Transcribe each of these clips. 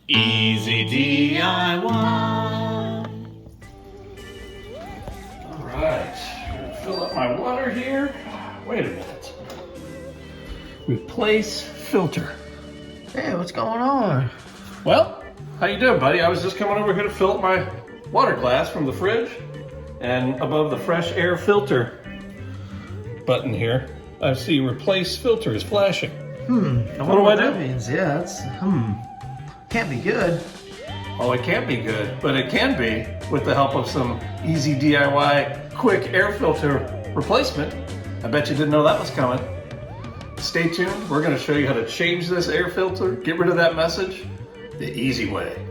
Easy DIY. All right, gonna fill up my water here. Wait a minute. Replace filter. Hey, what's going on? Well, how you doing, buddy? I was just coming over here to fill up my water glass from the fridge, and above the fresh air filter button here, I see replace filter is flashing. I wonder what that means. Yeah, that's can't be good. Oh, it can't be good, but it can be with the help of some easy DIY quick air filter replacement. I bet you didn't know that was coming. Stay tuned. We're going to show you how to change this air filter, get rid of that message, the easy way.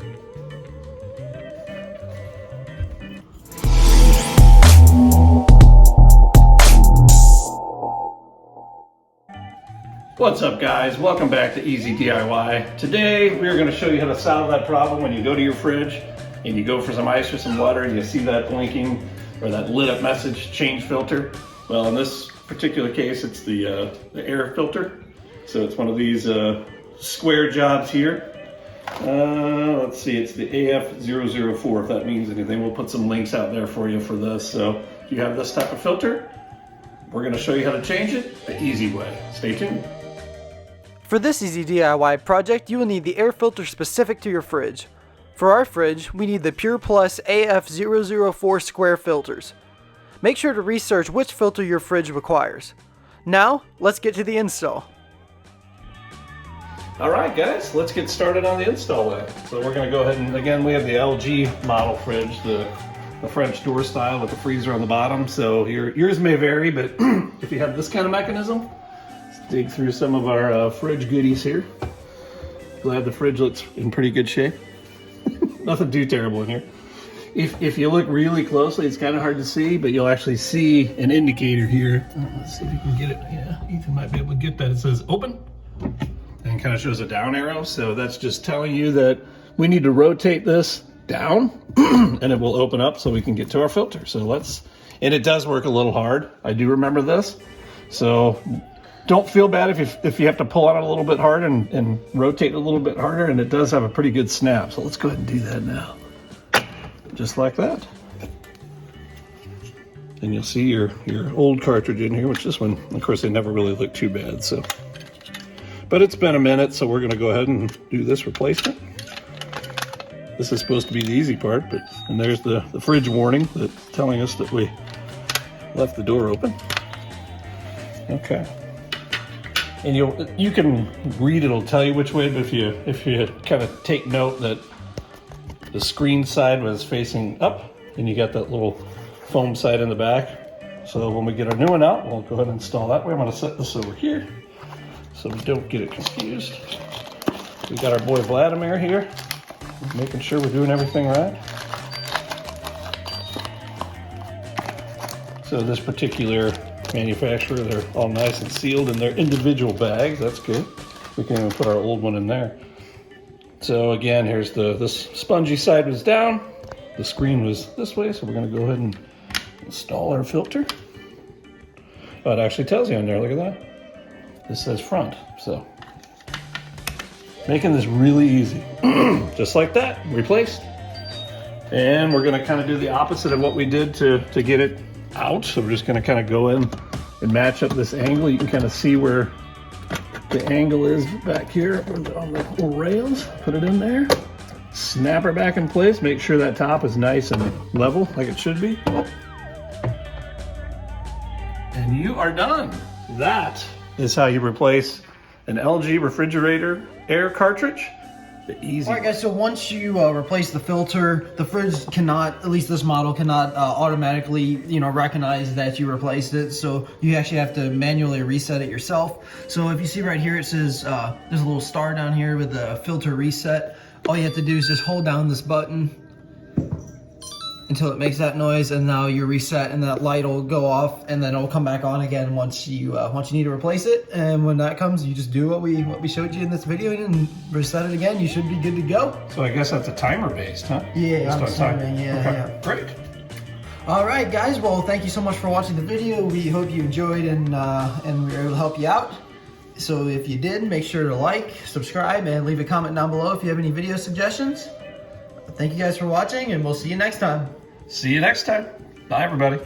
What's up, guys? Welcome back to Easy DIY. Today we are going to show you how to solve that problem when you go to your fridge and you go for some ice or some water and you see that blinking or that lit up message, change filter. Well, in this particular case, it's the air filter. So it's one of these square jobs here. Let's see, it's the AF004, if that means anything. We'll put some links out there for you for this. So if you have this type of filter, we're going to show you how to change it the easy way. Stay tuned. For this easy DIY project, you will need the air filter specific to your fridge. For our fridge, we need the Pure Plus AF004 square filters. Make sure to research which filter your fridge requires. Now, let's get to the install. All right, guys, let's get started on the install way. So we're going to go ahead and, again, we have the LG model fridge, the French door style with the freezer on the bottom. So yours may vary, but if you have this kind of mechanism, let's dig through some of our fridge goodies here. Glad the fridge looks in pretty good shape. Nothing too terrible in here. If you look really closely, it's kind of hard to see, but you'll actually see an indicator here. Let's see if you can get it. Yeah, Ethan might be able to get that. It says open, and it kind of shows a down arrow. So that's just telling you that we need to rotate this down and it will open up so we can get to our filter. So and it does work a little hard. I do remember this. So don't feel bad if you have to pull on it a little bit hard and rotate it a little bit harder, and it does have a pretty good snap. So let's go ahead and do that now. Just like that. And you'll see your old cartridge in here, which this one, of course, they never really look too bad. So, but it's been a minute, so we're gonna go ahead and do this replacement. This is supposed to be the easy part, and there's the fridge warning that's telling us that we left the door open. Okay. And you can read, it'll tell you which way, but if you kind of take note that the screen side was facing up, and you got that little foam side in the back. So when we get our new one out, we'll go ahead and install that way. I'm gonna set this over here so we don't get it confused. We got our boy Vladimir here, making sure we're doing everything right. So this particular manufacturer, they're all nice and sealed in their individual bags. That's good. We can even put our old one in there. So again, here's this spongy side was down. The screen was this way, so we're gonna go ahead and install our filter. Oh, it actually tells you on there, look at that. This says front, so. Making this really easy. Just like that, replaced. And we're gonna kind of do the opposite of what we did to get it out. So we're just gonna kind of go in and match up this angle. You can kind of see where the angle is back here on the little rails. Put it in there. Snap her back in place. Make sure that top is nice and level like it should be. And you are done. That is how you replace an LG refrigerator air cartridge the easy All right, guys, so once you replace the filter, the fridge cannot, at least this model, cannot automatically, recognize that you replaced it. So you actually have to manually reset it yourself. So if you see right here, it says, there's a little star down here with the filter reset. All you have to do is just hold down this button until it makes that noise, and now you're reset, and that light will go off, and then it'll come back on again once you need to replace it. And when that comes, you just do what we showed you in this video and reset it again. You should be good to go. So I guess that's a timer based, huh? Yeah, I'm assuming, yeah. Great. All right, guys. Well, thank you so much for watching the video. We hope you enjoyed and we were able to help you out. So if you did, make sure to like, subscribe, and leave a comment down below if you have any video suggestions. Thank you guys for watching, and we'll see you next time. See you next time. Bye, everybody.